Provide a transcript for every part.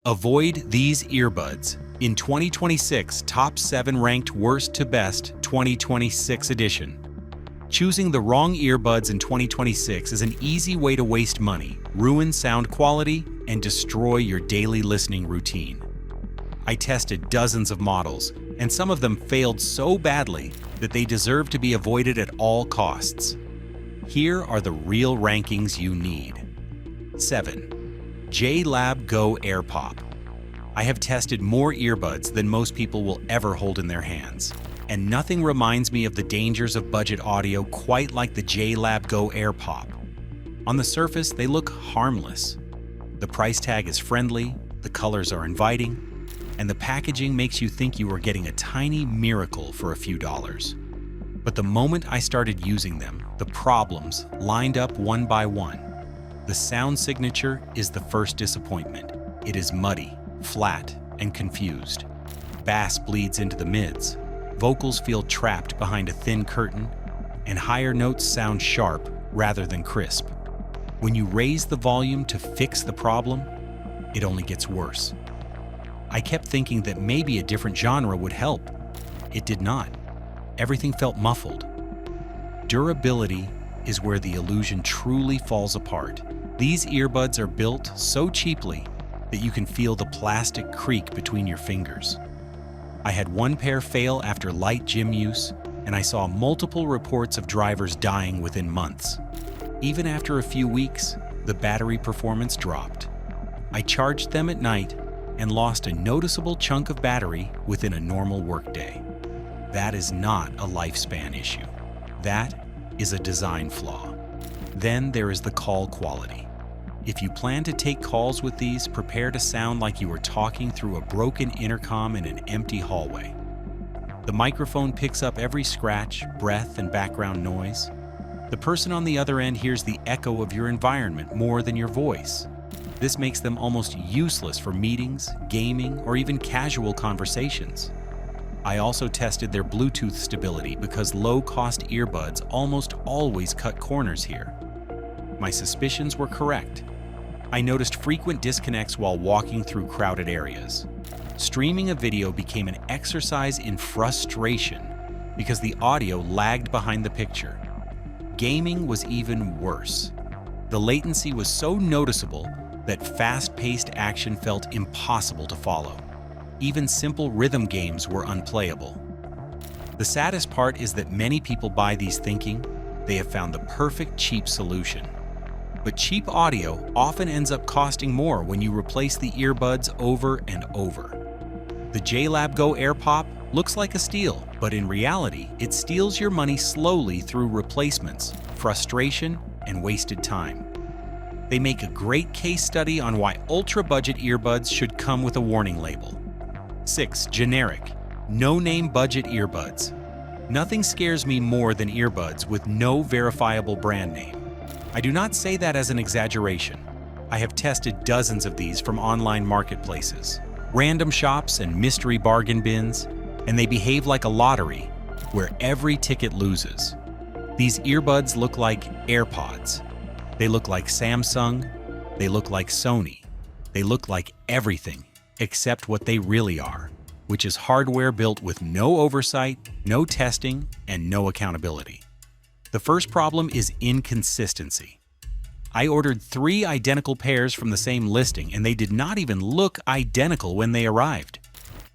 Avoid these earbuds in 2026 Top 7 Ranked Worst to Best 2026 edition. Choosing the wrong earbuds in 2026 is an easy way to waste money, ruin sound quality, and destroy your daily listening routine. I tested dozens of models, and some of them failed so badly that they deserve to be avoided at all costs. Here are the real rankings you need. 7. JLab Go Air Pop. I have tested more earbuds than most people will ever hold in their hands, and nothing reminds me of the dangers of budget audio quite like the JLab Go Air Pop. On the surface, they look harmless. The price tag is friendly, the colors are inviting, and the packaging makes you think you are getting a tiny miracle for a few dollars. But the moment I started using them, the problems lined up one by one. The sound signature is the first disappointment. It is muddy, flat, and confused. Bass bleeds into the mids. Vocals feel trapped behind a thin curtain, and higher notes sound sharp rather than crisp. When you raise the volume to fix the problem, it only gets worse. I kept thinking that maybe a different genre would help. It did not. Everything felt muffled. Durability is where the illusion truly falls apart. These earbuds are built so cheaply that you can feel the plastic creak between your fingers. I had one pair fail after light gym use, and I saw multiple reports of drivers dying within months. Even after a few weeks, the battery performance dropped. I charged them at night and lost a noticeable chunk of battery within a normal workday. That is not a lifespan issue. That is a design flaw. Then there is the call quality. If you plan to take calls with these, prepare to sound like you are talking through a broken intercom in an empty hallway. The microphone picks up every scratch, breath, and background noise. The person on the other end hears the echo of your environment more than your voice. This makes them almost useless for meetings, gaming, or even casual conversations. I also tested their Bluetooth stability because low-cost earbuds almost always cut corners here. My suspicions were correct. I noticed frequent disconnects while walking through crowded areas. Streaming a video became an exercise in frustration because the audio lagged behind the picture. Gaming was even worse. The latency was so noticeable that fast-paced action felt impossible to follow. Even simple rhythm games were unplayable. The saddest part is that many people buy these thinking they have found the perfect cheap solution. But cheap audio often ends up costing more when you replace the earbuds over and over. The JLab Go Air Pop looks like a steal, but in reality, it steals your money slowly through replacements, frustration, and wasted time. They make a great case study on why ultra-budget earbuds should come with a warning label. 6. Generic, no-name budget earbuds. Nothing scares me more than earbuds with no verifiable brand name. I do not say that as an exaggeration. I have tested dozens of these from online marketplaces, random shops, and mystery bargain bins, and they behave like a lottery where every ticket loses. These earbuds look like AirPods. They look like Samsung. They look like Sony. They look like everything except what they really are, which is hardware built with no oversight, no testing, and no accountability. The first problem is inconsistency. I ordered 3 identical pairs from the same listing, and they did not even look identical when they arrived.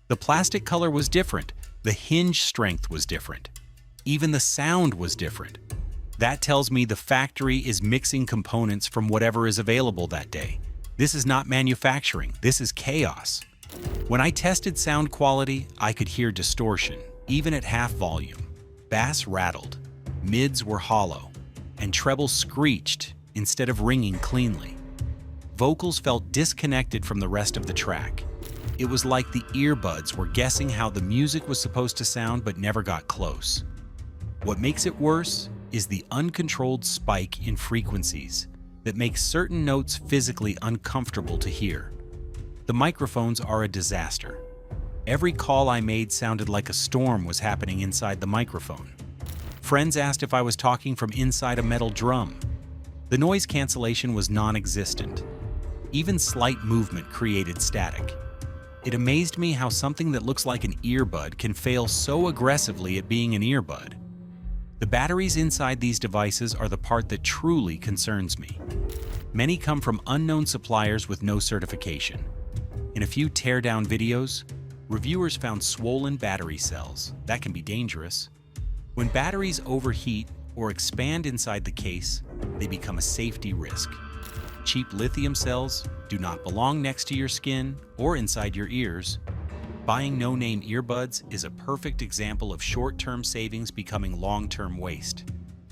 The plastic color was different, the hinge strength was different. Even the sound was different. That tells me the factory is mixing components from whatever is available that day. This is not manufacturing, this is chaos. When I tested sound quality, I could hear distortion, even at half volume. Bass rattled, mids were hollow, and treble screeched instead of ringing cleanly. Vocals felt disconnected from the rest of the track. It was like the earbuds were guessing how the music was supposed to sound but never got close. What makes it worse is the uncontrolled spike in frequencies that makes certain notes physically uncomfortable to hear. The microphones are a disaster. Every call I made sounded like a storm was happening inside the microphone. Friends asked if I was talking from inside a metal drum. The noise cancellation was non-existent. Even slight movement created static. It amazed me how something that looks like an earbud can fail so aggressively at being an earbud. The batteries inside these devices are the part that truly concerns me. Many come from unknown suppliers with no certification. In a few teardown videos, reviewers found swollen battery cells. That can be dangerous. When batteries overheat or expand inside the case, they become a safety risk. Cheap lithium cells do not belong next to your skin or inside your ears. Buying no-name earbuds is a perfect example of short-term savings becoming long-term waste.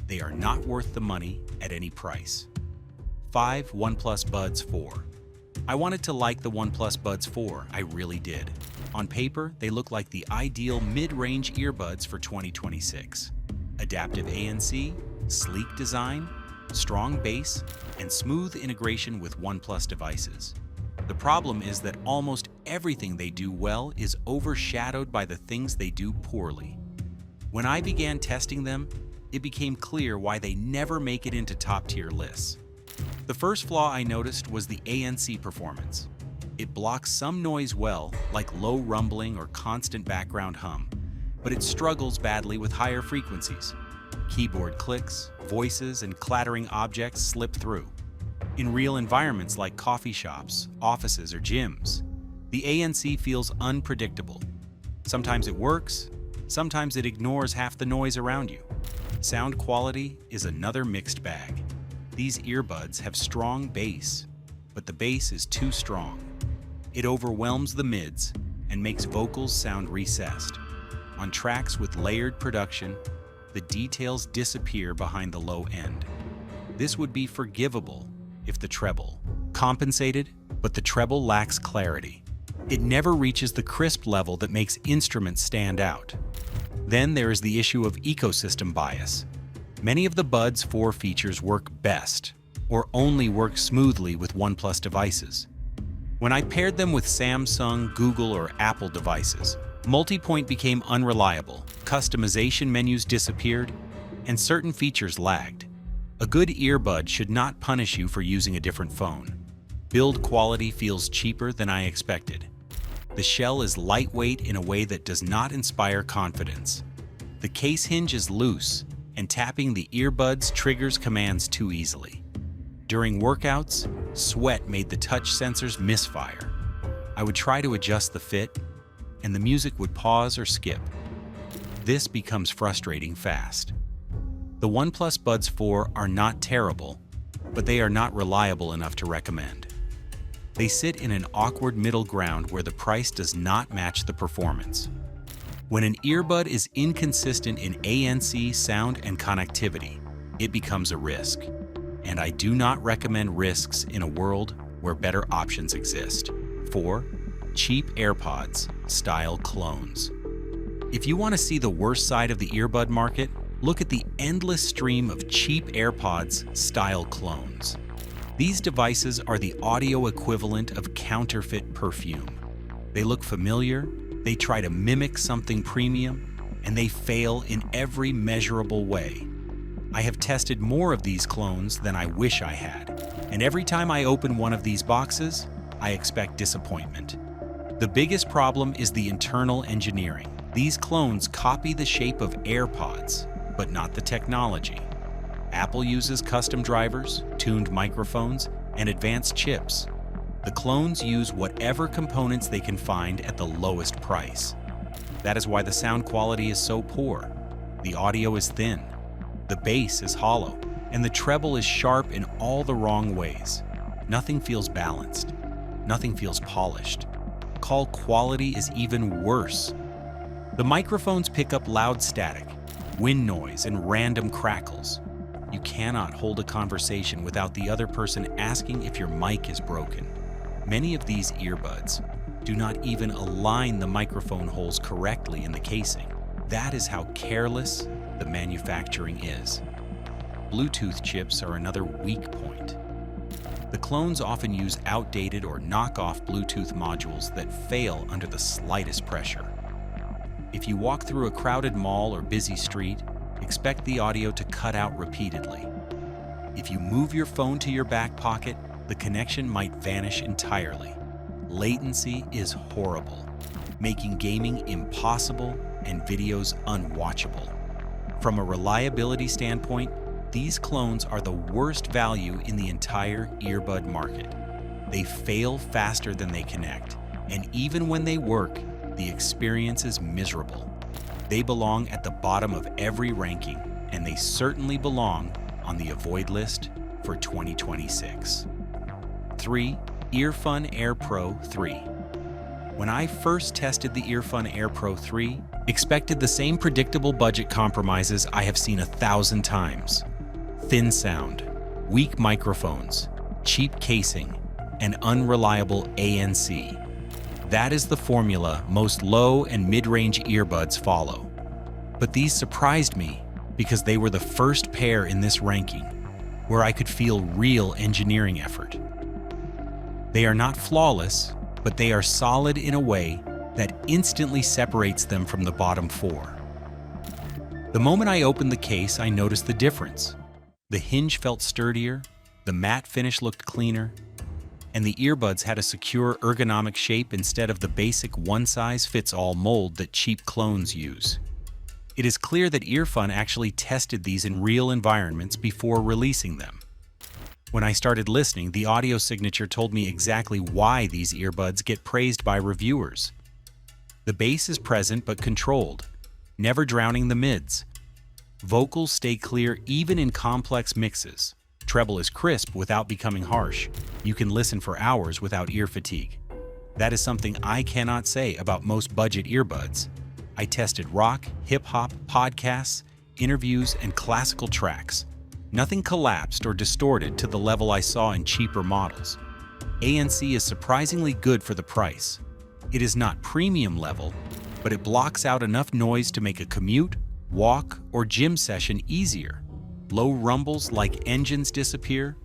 They are not worth the money at any price. 5. OnePlus Buds 4. I wanted to like the OnePlus Buds 4, I really did. On paper, they look like the ideal mid-range earbuds for 2026. Adaptive ANC, sleek design, strong bass, and smooth integration with OnePlus devices. The problem is that almost everything they do well is overshadowed by the things they do poorly. When I began testing them, it became clear why they never make it into top-tier lists. The first flaw I noticed was the ANC performance. It blocks some noise well, like low rumbling or constant background hum, but it struggles badly with higher frequencies. Keyboard clicks, voices, and clattering objects slip through. In real environments like coffee shops, offices, or gyms, the ANC feels unpredictable. Sometimes it works, sometimes it ignores half the noise around you. Sound quality is another mixed bag. These earbuds have strong bass, but the bass is too strong. It overwhelms the mids and makes vocals sound recessed. On tracks with layered production, the details disappear behind the low end. This would be forgivable if the treble compensated, but the treble lacks clarity. It never reaches the crisp level that makes instruments stand out. Then there is the issue of ecosystem bias. Many of the Buds 4 features work best, or only work smoothly with OnePlus devices. When I paired them with Samsung, Google, or Apple devices, multi-point became unreliable, customization menus disappeared, and certain features lagged. A good earbud should not punish you for using a different phone. Build quality feels cheaper than I expected. The shell is lightweight in a way that does not inspire confidence. The case hinge is loose, and tapping the earbuds triggers commands too easily. During workouts, sweat made the touch sensors misfire. I would try to adjust the fit, and the music would pause or skip. This becomes frustrating fast. The OnePlus Buds 4 are not terrible, but they are not reliable enough to recommend. They sit in an awkward middle ground where the price does not match the performance. When an earbud is inconsistent in ANC, sound, and connectivity, it becomes a risk. And I do not recommend risks in a world where better options exist. 4. Cheap AirPods-style clones. If you want to see the worst side of the earbud market, look at the endless stream of cheap AirPods-style clones. These devices are the audio equivalent of counterfeit perfume. They look familiar, they try to mimic something premium, and they fail in every measurable way. I have tested more of these clones than I wish I had, and every time I open one of these boxes, I expect disappointment. The biggest problem is the internal engineering. These clones copy the shape of AirPods, but not the technology. Apple uses custom drivers, tuned microphones, and advanced chips. The clones use whatever components they can find at the lowest price. That is why the sound quality is so poor. The audio is thin, the bass is hollow, and the treble is sharp in all the wrong ways. Nothing feels balanced. Nothing feels polished. Call quality is even worse. The microphones pick up loud static, wind noise, and random crackles. You cannot hold a conversation without the other person asking if your mic is broken. Many of these earbuds do not even align the microphone holes correctly in the casing. That is how careless the manufacturing is. Bluetooth chips are another weak point. The clones often use outdated or knockoff Bluetooth modules that fail under the slightest pressure. If you walk through a crowded mall or busy street, expect the audio to cut out repeatedly. If you move your phone to your back pocket, the connection might vanish entirely. Latency is horrible, making gaming impossible and videos unwatchable. From a reliability standpoint, these clones are the worst value in the entire earbud market. They fail faster than they connect, and even when they work, the experience is miserable. They belong at the bottom of every ranking, and they certainly belong on the avoid list for 2026. 3. Earfun Air Pro 3. When I first tested the Earfun Air Pro 3, expected the same predictable budget compromises I have seen 1,000 times. Thin sound, weak microphones, cheap casing, and unreliable ANC. That is the formula most low and mid-range earbuds follow. But these surprised me because they were the first pair in this ranking where I could feel real engineering effort. They are not flawless, but they are solid in a way that instantly separates them from the bottom 4. The moment I opened the case, I noticed the difference. The hinge felt sturdier, the matte finish looked cleaner, and the earbuds had a secure ergonomic shape instead of the basic one-size-fits-all mold that cheap clones use. It is clear that Earfun actually tested these in real environments before releasing them. When I started listening, the audio signature told me exactly why these earbuds get praised by reviewers. The bass is present but controlled, never drowning the mids. Vocals stay clear even in complex mixes. Treble is crisp without becoming harsh. You can listen for hours without ear fatigue. That is something I cannot say about most budget earbuds. I tested rock, hip-hop, podcasts, interviews, and classical tracks. Nothing collapsed or distorted to the level I saw in cheaper models. ANC is surprisingly good for the price. It is not premium level, but it blocks out enough noise to make a commute, walk, or gym session easier. Low rumbles like engines disappear.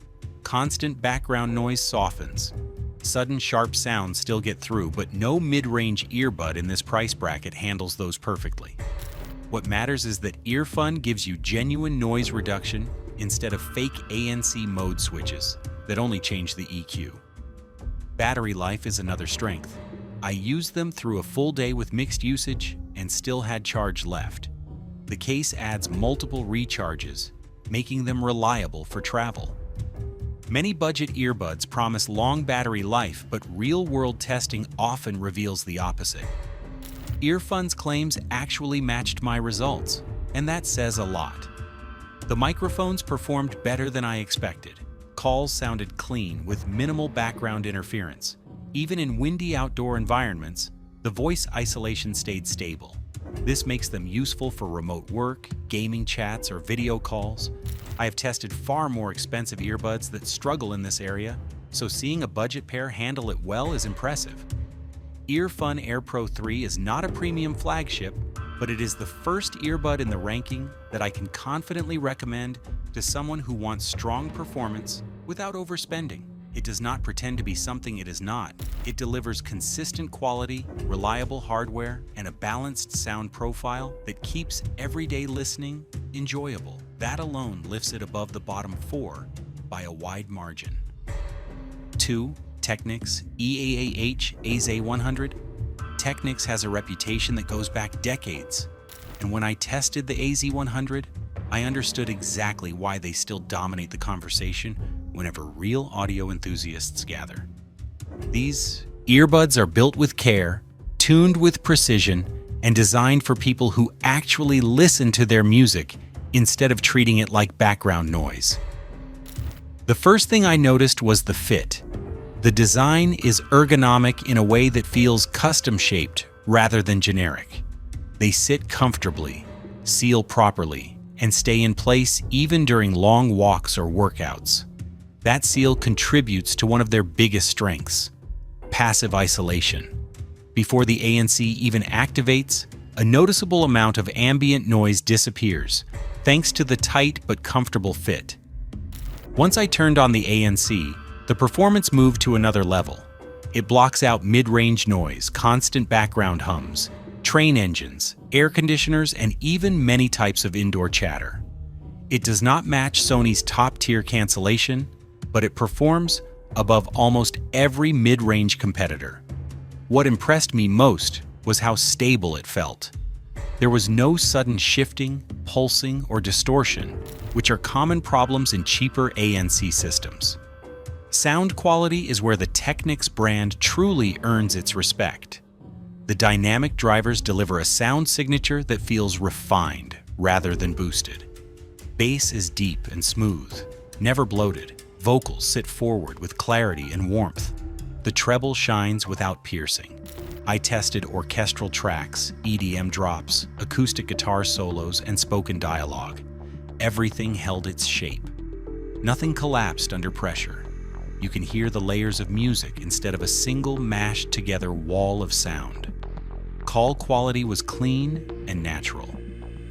Constant background noise softens. Sudden sharp sounds still get through, but no mid-range earbud in this price bracket handles those perfectly. What matters is that Earfun gives you genuine noise reduction instead of fake ANC mode switches that only change the EQ. Battery life is another strength. I used them through a full day with mixed usage and still had charge left. The case adds multiple recharges, making them reliable for travel. Many budget earbuds promise long battery life, but real-world testing often reveals the opposite. Earfun's claims actually matched my results, and that says a lot. The microphones performed better than I expected. Calls sounded clean with minimal background interference. Even in windy outdoor environments, the voice isolation stayed stable. This makes them useful for remote work, gaming chats, or video calls. I have tested far more expensive earbuds that struggle in this area, so seeing a budget pair handle it well is impressive. Earfun Air Pro 3 is not a premium flagship, but it is the first earbud in the ranking that I can confidently recommend to someone who wants strong performance without overspending. It does not pretend to be something it is not. It delivers consistent quality, reliable hardware, and a balanced sound profile that keeps everyday listening enjoyable. That alone lifts it above the bottom 4 by a wide margin. 2. Technics EAH-AZ100. Technics has a reputation that goes back decades, and when I tested the AZ100, I understood exactly why they still dominate the conversation whenever real audio enthusiasts gather. These earbuds are built with care, tuned with precision, and designed for people who actually listen to their music instead of treating it like background noise. The first thing I noticed was the fit. The design is ergonomic in a way that feels custom-shaped rather than generic. They sit comfortably, seal properly, and stay in place even during long walks or workouts. That seal contributes to one of their biggest strengths: passive isolation. Before the ANC even activates, a noticeable amount of ambient noise disappears, thanks to the tight but comfortable fit. Once I turned on the ANC, the performance moved to another level. It blocks out mid-range noise, constant background hums, train engines, air conditioners, and even many types of indoor chatter. It does not match Sony's top-tier cancellation, but it performs above almost every mid-range competitor. What impressed me most was how stable it felt. There was no sudden shifting, pulsing, or distortion, which are common problems in cheaper ANC systems. Sound quality is where the Technics brand truly earns its respect. The dynamic drivers deliver a sound signature that feels refined rather than boosted. Bass is deep and smooth, never bloated. Vocals sit forward with clarity and warmth. The treble shines without piercing. I tested orchestral tracks, EDM drops, acoustic guitar solos, and spoken dialogue. Everything held its shape. Nothing collapsed under pressure. You can hear the layers of music instead of a single mashed together wall of sound. Call quality was clean and natural.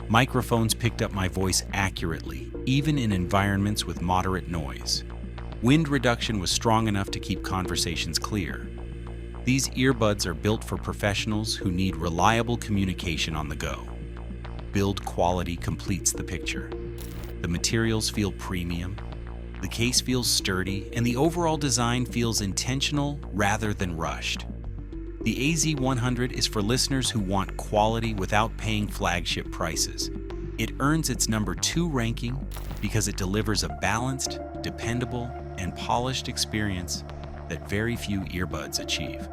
Microphones picked up my voice accurately, even in environments with moderate noise. Wind reduction was strong enough to keep conversations clear. These earbuds are built for professionals who need reliable communication on the go. Build quality completes the picture. The materials feel premium, the case feels sturdy, and the overall design feels intentional rather than rushed. The AZ100 is for listeners who want quality without paying flagship prices. It earns its number 2 ranking because it delivers a balanced, dependable, and polished experience that very few earbuds achieve.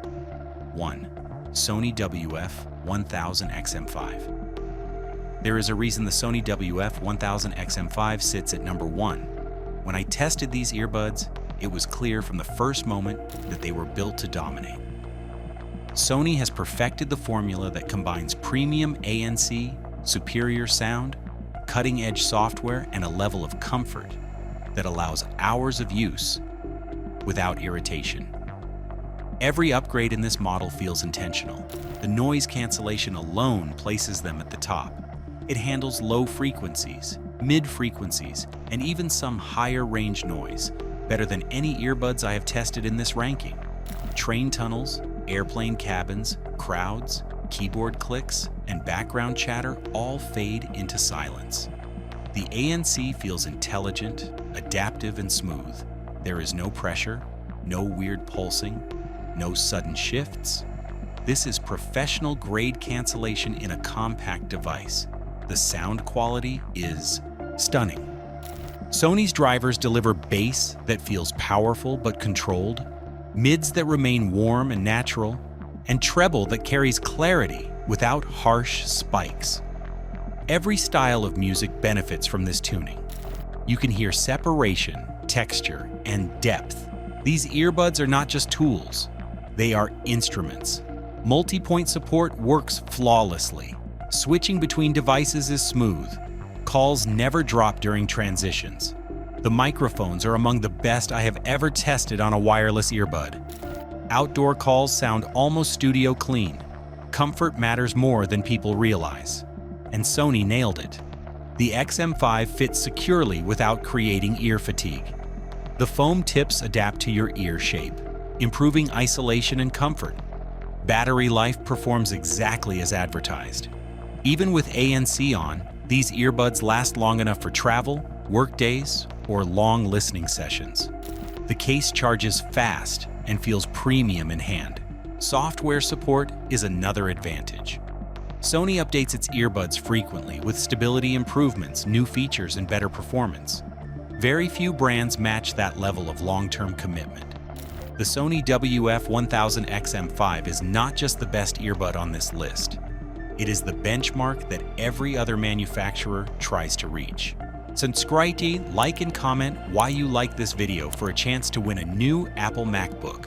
1. Sony WF-1000XM5. There is a reason the Sony WF-1000XM5 sits at number 1. When I tested these earbuds, it was clear from the first moment that they were built to dominate. Sony has perfected the formula that combines premium ANC, superior sound, cutting-edge software, and a level of comfort that allows hours of use without irritation. Every upgrade in this model feels intentional. The noise cancellation alone places them at the top. It handles low frequencies, mid frequencies, and even some higher range noise, better than any earbuds I have tested in this ranking. Train tunnels, airplane cabins, crowds, keyboard clicks, and background chatter all fade into silence. The ANC feels intelligent, adaptive, and smooth. There is no pressure, no weird pulsing, no sudden shifts. This is professional-grade cancellation in a compact device. The sound quality is stunning. Sony's drivers deliver bass that feels powerful but controlled, mids that remain warm and natural, and treble that carries clarity without harsh spikes. Every style of music benefits from this tuning. You can hear separation, texture, and depth. These earbuds are not just tools, they are instruments. Multi-point support works flawlessly. Switching between devices is smooth. Calls never drop during transitions. The microphones are among the best I have ever tested on a wireless earbud. Outdoor calls sound almost studio clean. Comfort matters more than people realize. And Sony nailed it. The XM5 fits securely without creating ear fatigue. The foam tips adapt to your ear shape, improving isolation and comfort. Battery life performs exactly as advertised. Even with ANC on, these earbuds last long enough for travel, work days, or long listening sessions. The case charges fast and feels premium in hand. Software support is another advantage. Sony updates its earbuds frequently with stability improvements, new features, and better performance. Very few brands match that level of long-term commitment. The Sony WF-1000XM5 is not just the best earbud on this list. It is the benchmark that every other manufacturer tries to reach. Subscribe, like, and comment why you like this video for a chance to win a new Apple MacBook.